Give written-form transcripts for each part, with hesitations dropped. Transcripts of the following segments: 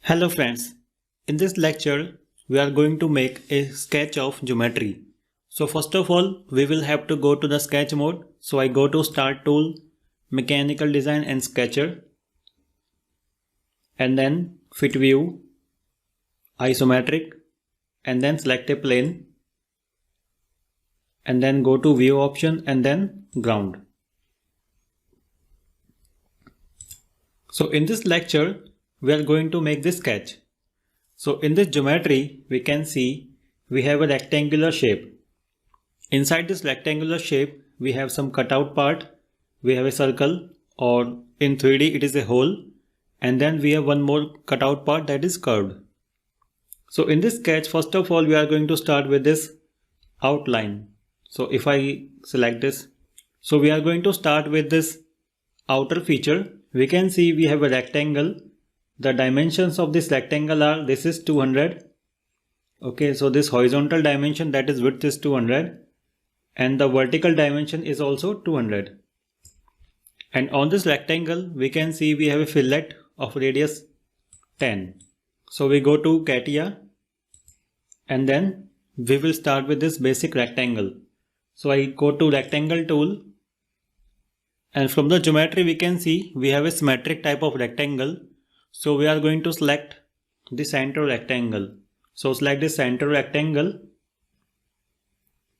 Hello friends, in this lecture we are going to make a sketch of geometry. So first of all we will have to go to the sketch mode. So I go to Start Tool, Mechanical Design and Sketcher, and then Fit View, Isometric, and then select a plane, and then go to View option and then Ground. So in this lecture we are going to make this sketch. So in this geometry we can see we have a rectangular shape. Inside this rectangular shape we have some cutout part, we have a circle, or in 3D it is a hole, and then we have one more cutout part that is curved. So in this sketch first of all we are going to start with this outline. So if I select this, so we are going to start with this outer feature. We can see we have a rectangle. The dimensions of this rectangle are, this is 200. Okay, so this horizontal dimension, that is width, is 200, and the vertical dimension is also 200. And on this rectangle we can see we have a fillet of radius 10. So we go to Catia and then we will start with this basic rectangle. So I go to rectangle tool, and from the geometry we can see we have a symmetric type of rectangle. So we are going to select the center rectangle. So select the center rectangle,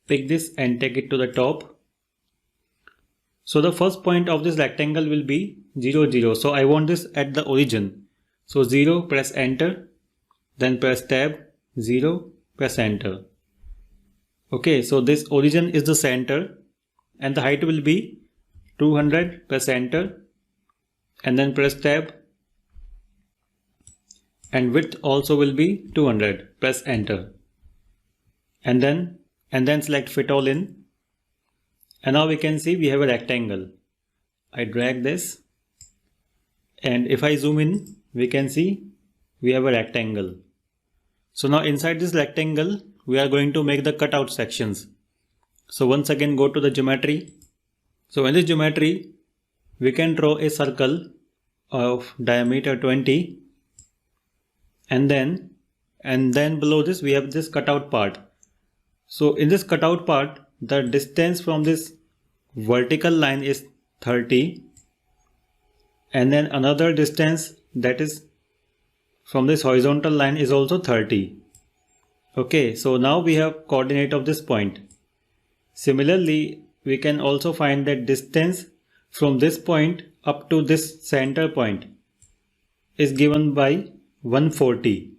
pick this and take it to the top. So the first point of this rectangle will be 0, 0. So I want this at the origin. So 0, press enter, then press tab, 0, press enter. Okay, so this origin is the center and the height will be 200, press enter, and then press tab, and width also will be 200, press enter, and then select fit all in, and now we can see we have a rectangle. I drag this, and if I zoom in we can see we have a rectangle. So now inside this rectangle we are going to make the cutout sections. So once again go to the geometry. So in this geometry we can draw a circle of diameter 20, and then below this we have this cutout part. So in this cutout part the distance from this vertical line is 30, and then another distance that is from this horizontal line is also 30. Okay, so now we have coordinate of this point. Similarly we can also find that distance from this point up to this center point is given by 140,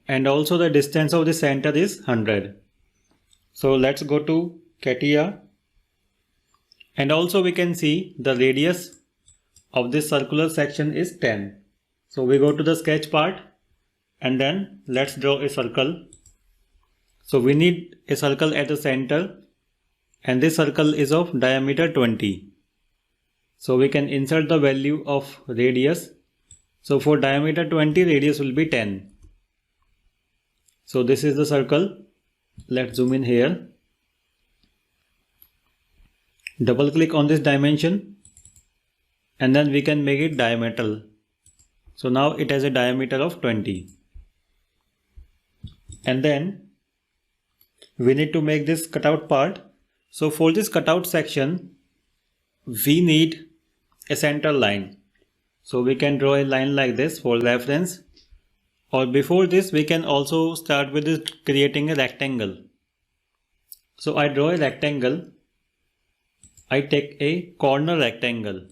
and also the distance of the center is 100. So let's go to Catia, and also we can see the radius of this circular section is 10. So we go to the sketch part and then let's draw a circle. So we need a circle at the center, and this circle is of diameter 20. So we can insert the value of radius. So for diameter 20 radius will be 10. So this is the circle. Let's zoom in here. Double click on this dimension and then we can make it diametral. So now it has a diameter of 20. And then we need to make this cutout part. So for this cutout section we need a center line. So we can draw a line like this for reference, or before this we can also start with this creating a rectangle. So I draw a rectangle, I take a corner rectangle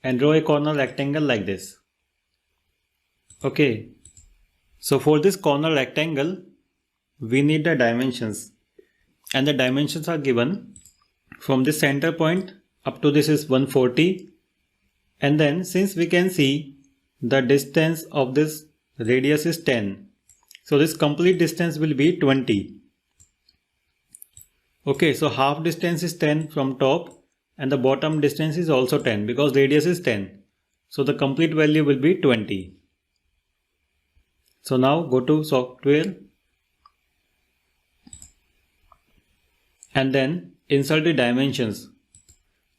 and draw a corner rectangle like this. Okay, so for this corner rectangle we need the dimensions, and the dimensions are given from this center point up to this is 140, and then since we can see the distance of this radius is 10, so this complete distance will be 20. Okay, so half distance is 10 from top and the bottom distance is also 10 because radius is 10. So the complete value will be 20. So now go to software and then insert the dimensions.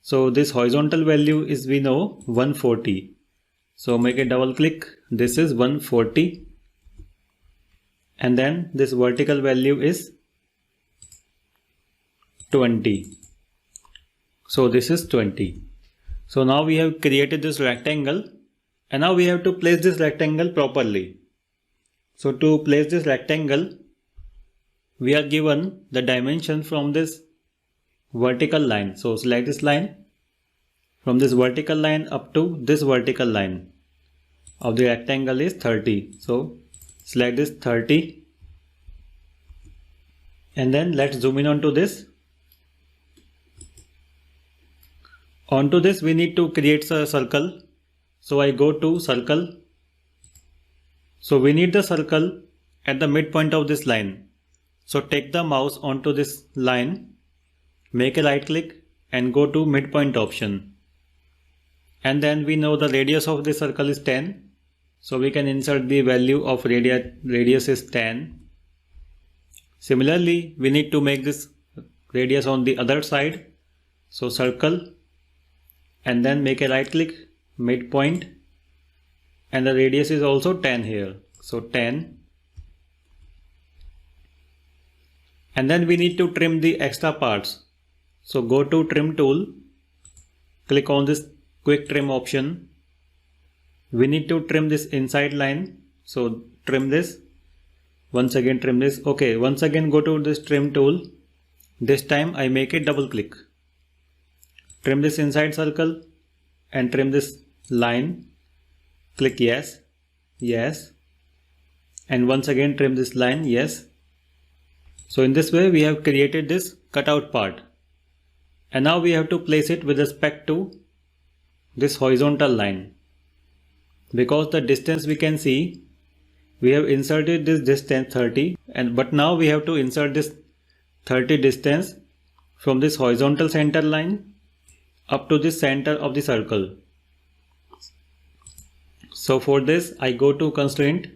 So this horizontal value is, we know, 140. So make a double click. This is 140. And then this vertical value is 20. So this is 20. So now we have created this rectangle, and now we have to place this rectangle properly. So to place this rectangle, we are given the dimension from this vertical line. So select this line. From this vertical line up to this vertical line of the rectangle is 30. So select this 30. And then let's zoom in onto this. Onto this we need to create a circle. So I go to circle. So we need the circle at the midpoint of this line. So take the mouse onto this line, make a right click and go to midpoint option. And then we know the radius of this circle is 10. So we can insert the value of radius is 10. Similarly, we need to make this radius on the other side. So circle and then make a right click, midpoint, and the radius is also 10 here. So 10. And then we need to trim the extra parts. So go to trim tool, click on this quick trim option. We need to trim this inside line. So trim this. Once again trim this. Okay, once again go to this trim tool. This time I make a double click. Trim this inside circle and trim this line. Click yes, yes, and once again trim this line, yes. So in this way we have created this cutout part, and now we have to place it with respect to this horizontal line. Because the distance we can see, we have inserted this distance 30, but now we have to insert this 30 distance from this horizontal center line up to the center of the circle. So for this I go to constraint,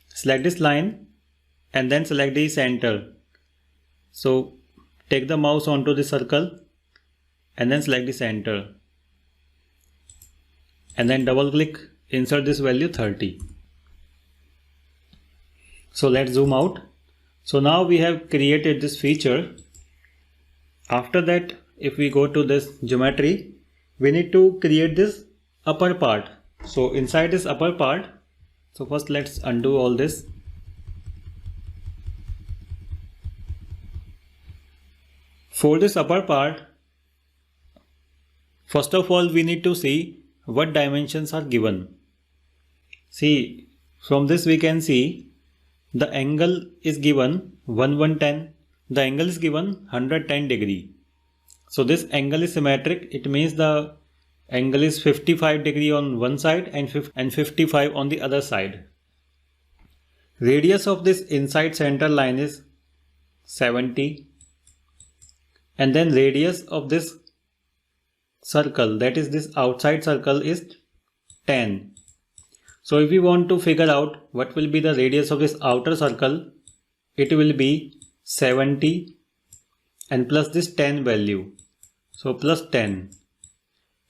select this line and then select the center. So take the mouse onto the circle and then select the center and then double click, insert this value 30. So let's zoom out. So now we have created this feature. After that, if we go to this geometry, we need to create this upper part. So inside this upper part, so first let's undo all this. For this upper part, first of all we need to see what dimensions are given. See, from this we can see the angle is given 110. The angle is given 110 degree. So this angle is symmetric. It means the angle is 55 degree on one side and 55 on the other side. Radius of this inside center line is 70. And then radius of this circle, that is this outside circle, is 10. So if we want to figure out what will be the radius of this outer circle, it will be 70 and plus this 10 value. So plus 10.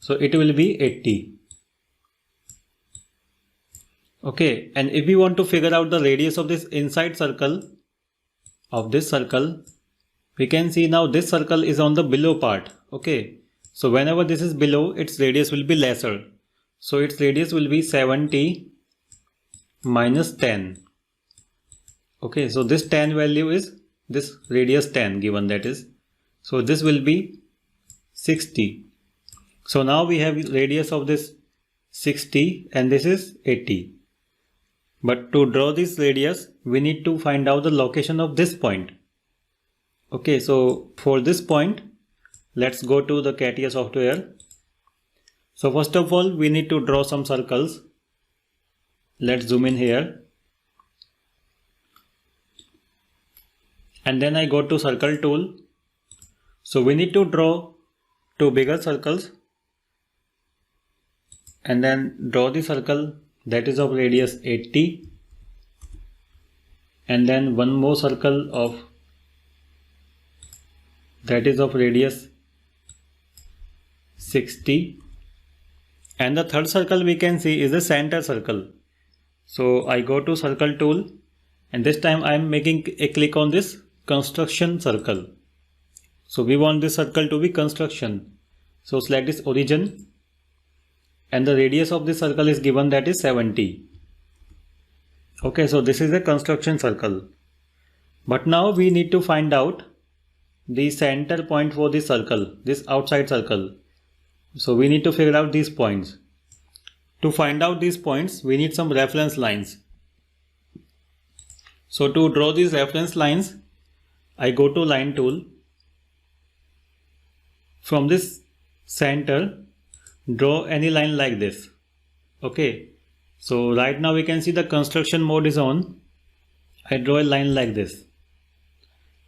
So it will be 80. Okay, and if we want to figure out the radius of this inside circle, we can see now this circle is on the below part. Okay, so whenever this is below, its radius will be lesser. So its radius will be 70 minus 10. Okay, so this 10 value is this radius 10 given, that is. So this will be 60. So now we have radius of this 60 and this is 80. But to draw this radius, we need to find out the location of this point. Okay, so for this point, let's go to the Catia software. So first of all, we need to draw some circles. Let's zoom in here. And then I go to circle tool. So we need to draw two bigger circles. And then draw the circle that is of radius 80. And then one more circle that is of radius 60. And the third circle we can see is the center circle. So I go to circle tool, and this time I am making a click on this construction circle. So we want this circle to be construction. So select this origin, and the radius of this circle is given, that is 70. Okay, so this is a construction circle. But now we need to find out the center point for this circle, this outside circle. So we need to figure out these points. To find out these points, we need some reference lines. So to draw these reference lines, I go to line tool. From this center, draw any line like this. Okay, so right now we can see the construction mode is on. I draw a line like this,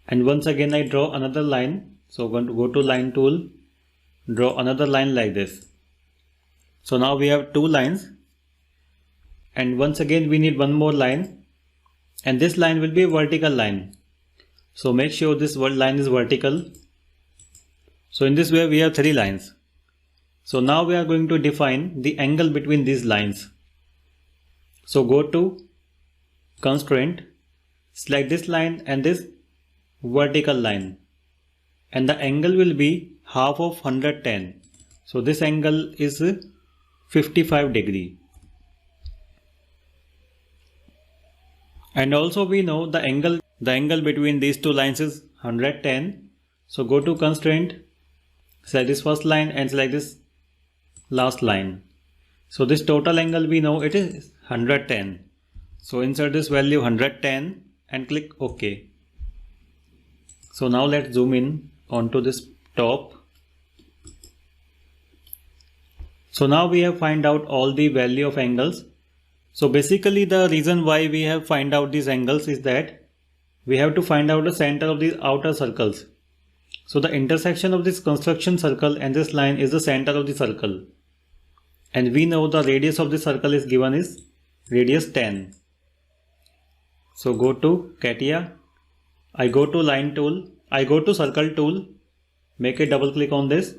and once again I draw another line. So I'm going to go to line tool, draw another line like this. So now we have two lines, and once again we need one more line, and this line will be a vertical line. So make sure this line is vertical. So in this way we have three lines. So now we are going to define the angle between these lines. So go to constraint, select this line and this vertical line, and the angle will be half of 110. So this angle is 55 degree. And also we know the angle between these two lines is 110. So go to constraint, select this first line and select this last line. So this total angle we know it is 110. So insert this value 110 and click OK. So now let's zoom in onto this top. So now we have find out all the value of angles. So basically the reason why we have find out these angles is that we have to find out the center of these outer circles. So the intersection of this construction circle and this line is the center of the circle. And we know the radius of the circle is given is radius 10. So go to Catia, I go to line tool, I go to circle tool, make a double click on this,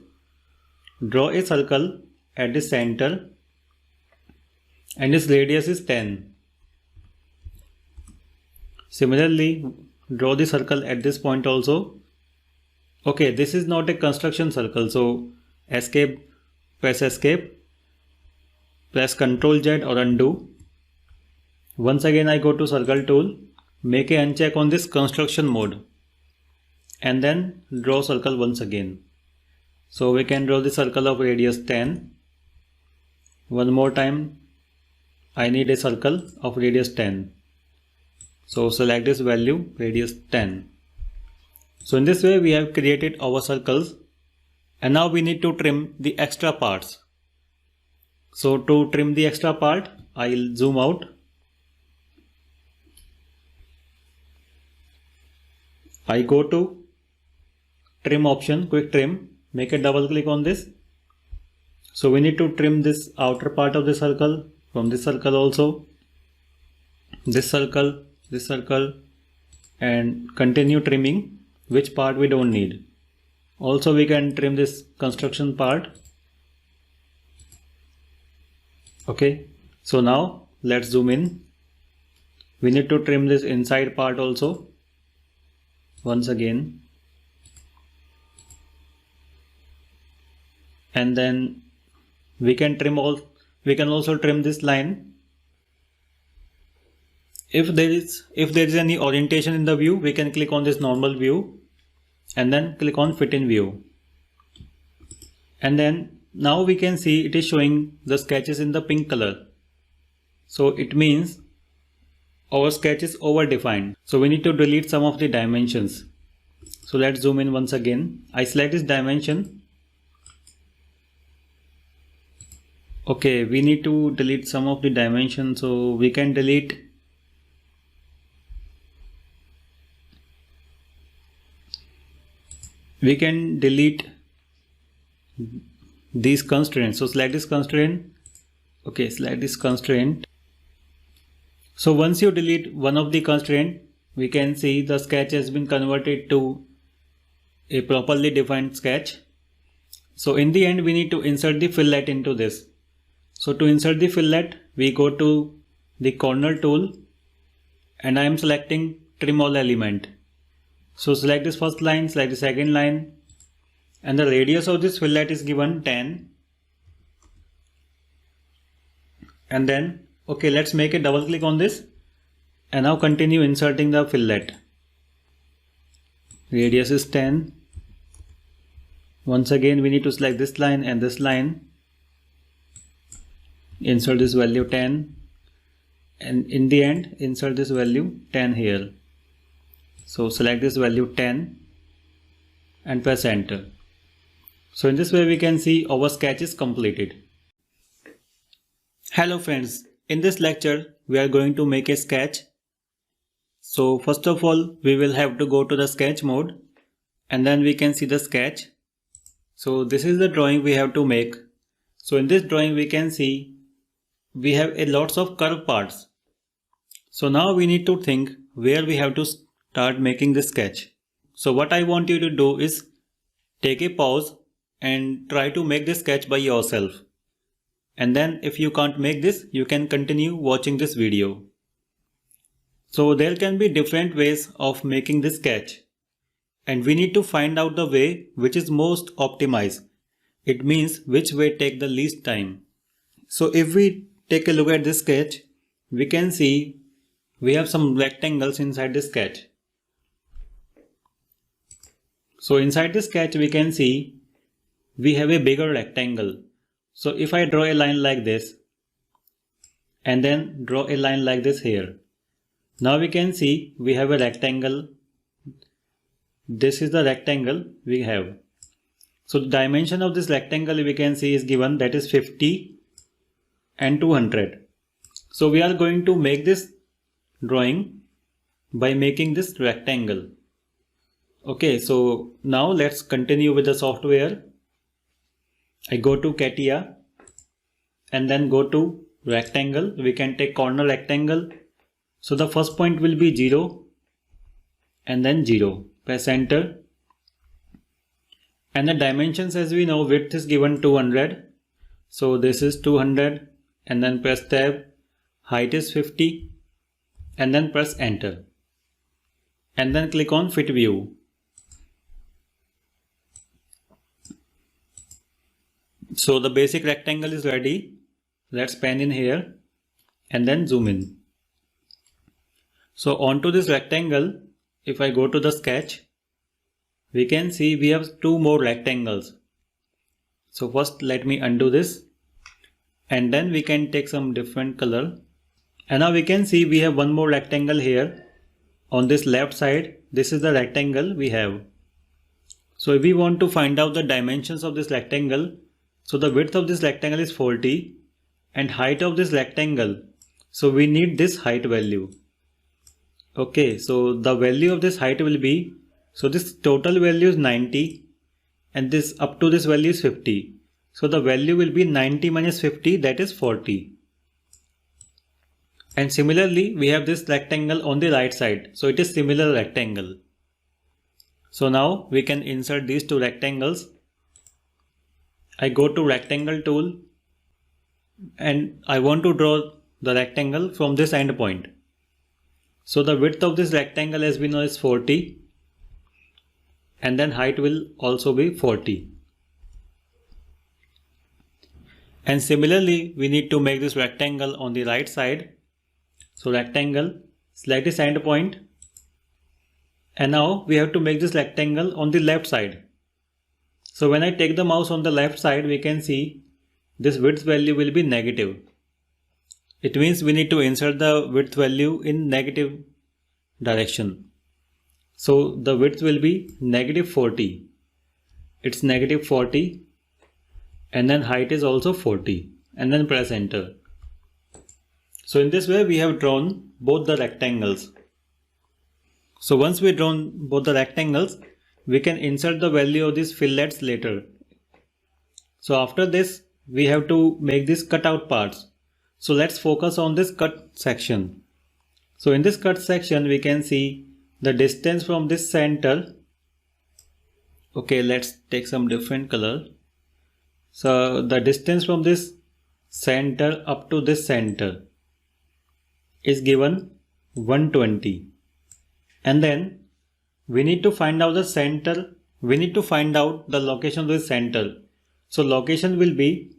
draw a circle at the center, and its radius is 10. Similarly, draw the circle at this point also. Okay, this is not a construction circle, so escape, press escape, press Ctrl Z or undo. Once again I go to circle tool, make a uncheck on this construction mode, and then draw circle once again. So we can draw the circle of radius 10. One more time, I need a circle of radius 10. So select this value, radius 10. So in this way we have created our circles, and now we need to trim the extra parts. So to trim the extra part, I'll zoom out. I go to trim option, quick trim, make a double click on this. So we need to trim this outer part of the circle, from this circle also, this circle, and continue trimming which part we don't need. Also we can trim this construction part. Okay, so now let's zoom in. We need to trim this inside part also. Once again, and then we can also trim this line. If there is any orientation in the view, we can click on this normal view and then click on fit in view. And then now we can see it is showing the sketches in the pink color. So it means our sketch is over defined. So we need to delete some of the dimensions. So let's zoom in once again. I select this dimension. Okay, we need to delete some of the dimensions, so we can delete these constraints. So select this constraint. Okay, select this constraint. So once you delete one of the constraint, we can see the sketch has been converted to a properly defined sketch. So in the end, we need to insert the fillet into this. So to insert the fillet, we go to the corner tool and I am selecting trim all element. So select this first line, select the second line, and the radius of this fillet is given 10. And then, okay, let's make a double click on this and now continue inserting the fillet. Radius is 10. Once again, we need to select this line and this line. Insert this value 10. And in the end, insert this value 10 here. So select this value 10 and press enter. So in this way we can see our sketch is completed. Hello friends, in this lecture we are going to make a sketch. So first of all we will have to go to the sketch mode and then we can see the sketch. So this is the drawing we have to make. So in this drawing we can see we have a lots of curved parts. So now we need to think where we have to start making this sketch. So what I want you to do is take a pause and try to make this sketch by yourself. And then if you can't make this, you can continue watching this video. So there can be different ways of making this sketch. And we need to find out the way which is most optimized. It means which way take the least time. So if we take a look at this sketch, we can see we have some rectangles inside this sketch. So inside this sketch we can see we have a bigger rectangle. So if I draw a line like this and then draw a line like this here. Now we can see we have a rectangle. This is the rectangle we have. So the dimension of this rectangle we can see is given, that is 50 and 200. So we are going to make this drawing by making this rectangle. Okay, so now let's continue with the software. I go to Catia and then go to rectangle. We can take corner rectangle. So the first point will be 0 and then 0. Press enter. And the dimensions, as we know, width is given 200. So this is 200 and then press tab. Height is 50 and then press enter. And then click on fit view. So the basic rectangle is ready. Let's pan in here and then zoom in. So onto this rectangle, if I go to the sketch, we can see we have two more rectangles. So first let me undo this and then we can take some different color. And now we can see we have one more rectangle here on this left side. This is the rectangle we have. So if we want to find out the dimensions of this rectangle, so the width of this rectangle is 40 and height of this rectangle. So we need this height value. Okay, so the value of this height will be, so this total value is 90 and this up to this value is 50. So the value will be 90 minus 50, that is 40. And similarly, we have this rectangle on the right side. So it is similar rectangle. So now we can insert these two rectangles. I go to rectangle tool and I want to draw the rectangle from this end point. So the width of this rectangle, as we know, is 40 and then height will also be 40. And similarly, we need to make this rectangle on the right side. So rectangle, select this end point and now we have to make this rectangle on the left side. So when I take the mouse on the left side, we can see this width value will be negative. It means we need to insert the width value in negative direction. So the width will be negative 40. It's negative 40 and then height is also 40 and then press enter. So in this way we have drawn both the rectangles. So once we drawn both the rectangles, we can insert the value of these fillets later. So after this we have to make these cutout parts. So let's focus on this cut section. So in this cut section we can see the distance from this center. Okay, let's take some different color. So the distance from this center up to this center is given 120, and then we need to find out the center, we need to find out the location of the center. So location will be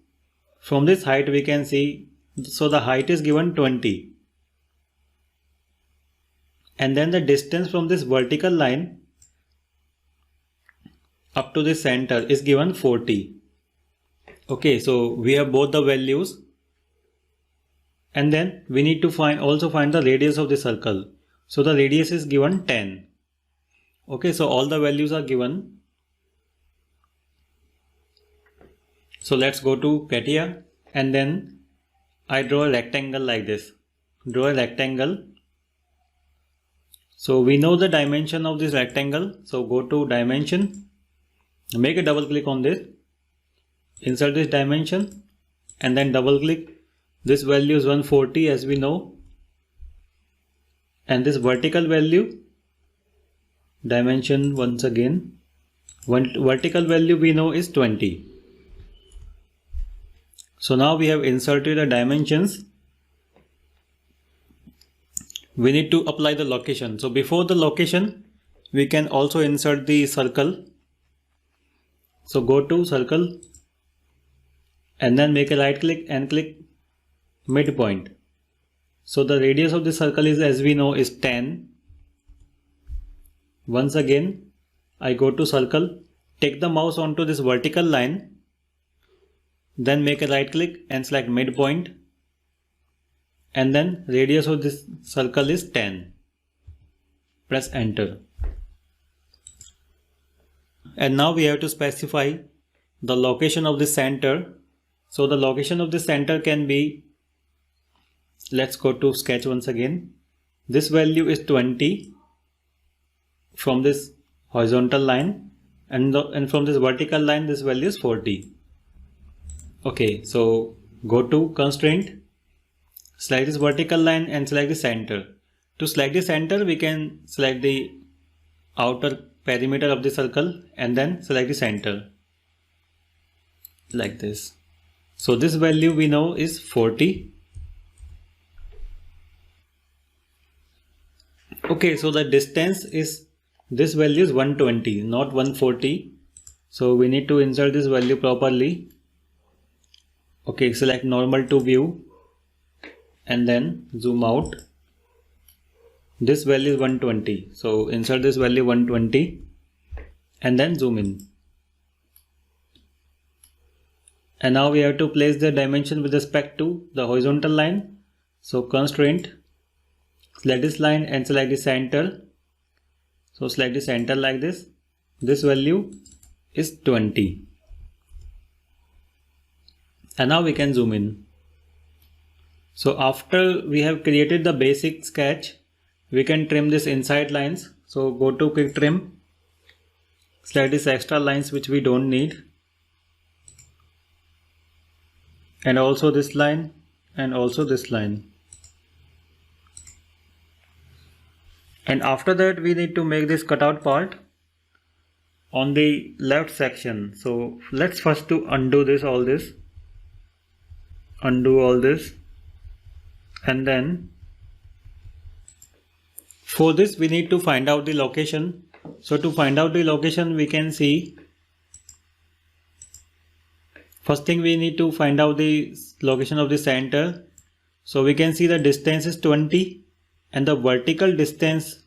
from this height, we can see, so the height is given 20, and then the distance from this vertical line up to the center is given 40. Okay, so we have both the values, and then we need to also find the radius of the circle. So the radius is given 10. Okay, so all the values are given. So let's go to Catia, and then I draw a rectangle like this. Draw a rectangle. So we know the dimension of this rectangle. So go to dimension, make a double click on this, insert this dimension, and then double click. This value is 140 as we know, and this vertical value, dimension once again, vertical value we know is 20. So now we have inserted the dimensions. We need to apply the location. So before the location, we can also insert the circle. So go to circle, and then make a right click and click midpoint. So the radius of the circle is, as we know, is 10. Once again, I go to circle, take the mouse onto this vertical line, then make a right click and select midpoint, and then radius of this circle is 10. Press enter. And now we have to specify the location of the center. So the location of the center can be, let's go to sketch once again. This value is 20 from this horizontal line, and from this vertical line this value is 40. Okay, so go to constraint, select this vertical line and select the center. To select the center, we can select the outer perimeter of the circle and then select the center like this. So this value we know is 40. Okay, so the distance is, this value is 120, not 140. So we need to insert this value properly. Okay, select normal to view and then zoom out. This value is 120. So insert this value 120 and then zoom in. And now we have to place the dimension with respect to the horizontal line. So constraint, select this line and select the center. So select the center like this. This value is 20. And now we can zoom in. So after we have created the basic sketch, we can trim this inside lines. So go to quick trim, select these extra lines which we don't need, and also this line and also this line. And after that we need to make this cutout part on the left section. So let's first to undo this, undo all this, and then for this we need to find out the location. So to find out the location, we can see, first thing we need to find out the location of the center. So we can see the distance is 20 and the vertical distance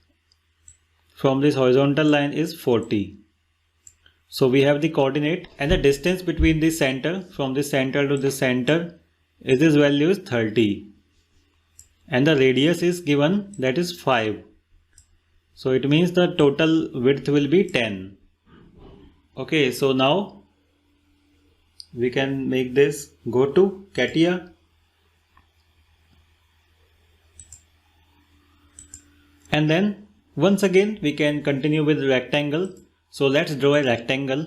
from this horizontal line is 40. So we have the coordinate, and the distance between the center, from the center to the center, is this value is 30, and the radius is given, that is 5. So it means the total width will be 10. Okay, so now we can make this. Go to Catia and then once again we can continue with rectangle. So let's draw a rectangle.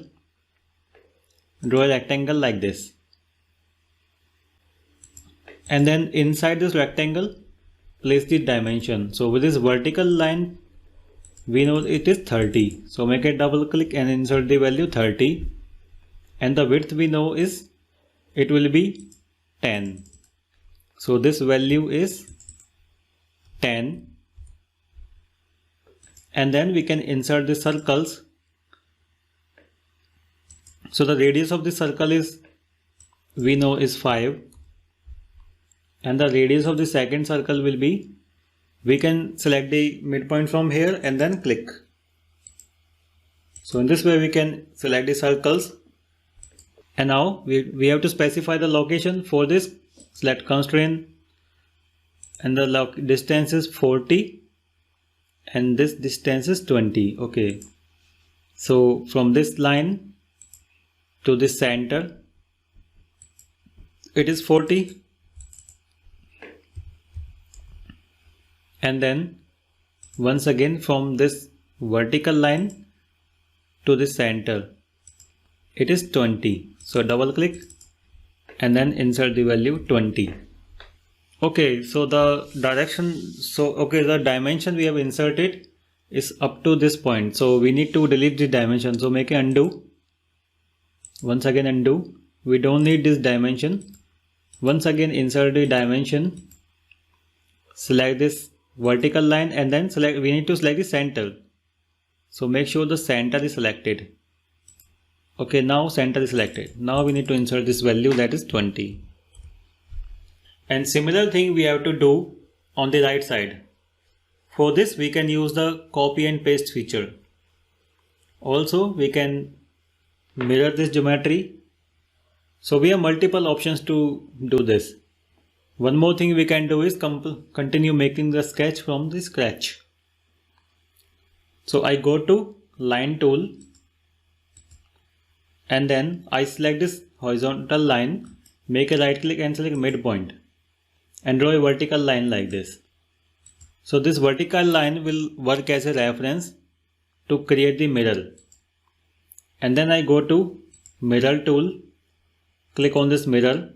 Draw a rectangle like this, and then inside this rectangle place the dimension. So with this vertical line we know it is 30. So make a double click and insert the value 30, and the width we know is, it will be 10. So this value is 10. And then we can insert the circles. So the radius of the circle is, we know, is 5. And the radius of the second circle will be, we can select the midpoint from here and then click. So in this way we can select the circles. And now we have to specify the location. For this, select constraint, and the distance is 40 and this distance is 20. Okay, so from this line to this center it is 40, and then once again from this vertical line to the center it is 20. So double click and then insert the value 20. Okay, so the direction, the dimension we have inserted is up to this point. So we need to delete the dimension. So make an undo. Once again undo. We don't need this dimension. Once again insert the dimension. Select this vertical line and then we need to select the center. So make sure the center is selected. Okay, now center is selected. Now we need to insert this value, that is 20. And similar thing we have to do on the right side. For this we can use the copy and paste feature. Also we can mirror this geometry. So we have multiple options to do this. One more thing we can do is continue making the sketch from the scratch. So I go to line tool and then I select this horizontal line, make a right click and select midpoint and draw a vertical line like this. So this vertical line will work as a reference to create the mirror. And then I go to mirror tool, click on this mirror,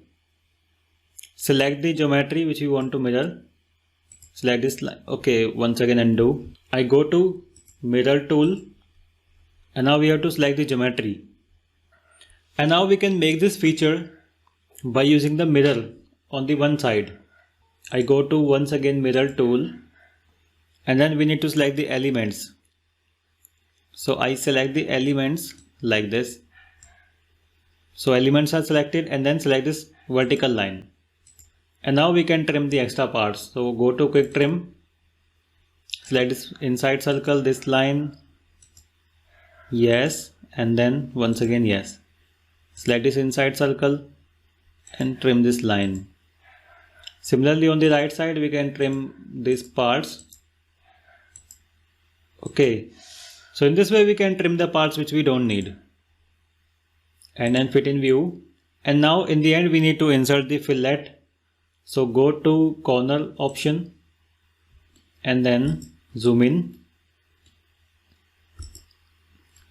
select the geometry which we want to mirror, select this line. Okay, once again undo. I go to mirror tool and now we have to select the geometry. And now we can make this feature by using the mirror on the one side. I go to once again mirror tool and then we need to select the elements. So I select the elements like this. So elements are selected and then select this vertical line. And now we can trim the extra parts. So go to quick trim, select this inside circle, this line, yes, and then once again yes. Select this inside circle and trim this line. Similarly on the right side we can trim these parts. Okay, so in this way we can trim the parts which we don't need. And then fit in view. And now in the end we need to insert the fillet. So go to corner option and then zoom in.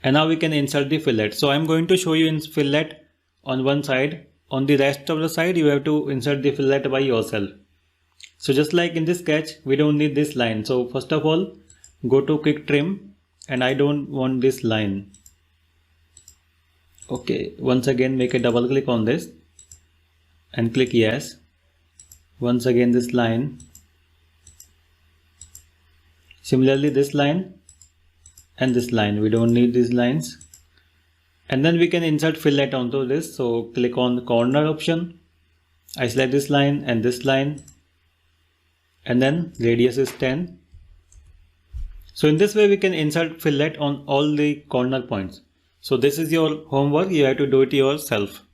And now we can insert the fillet. So I'm going to show you in fillet on one side. On the rest of the side you have to insert the fillet by yourself. So just like in this sketch we don't need this line. So first of all go to quick trim and I don't want this line. Okay, once again make a double click on this and click yes. Once again this line. Similarly this line and this line, we don't need these lines. And then we can insert fillet onto this. So click on the corner option. I select this line and this line. And then radius is 10. So in this way we can insert fillet on all the corner points. So this is your homework. You have to do it yourself.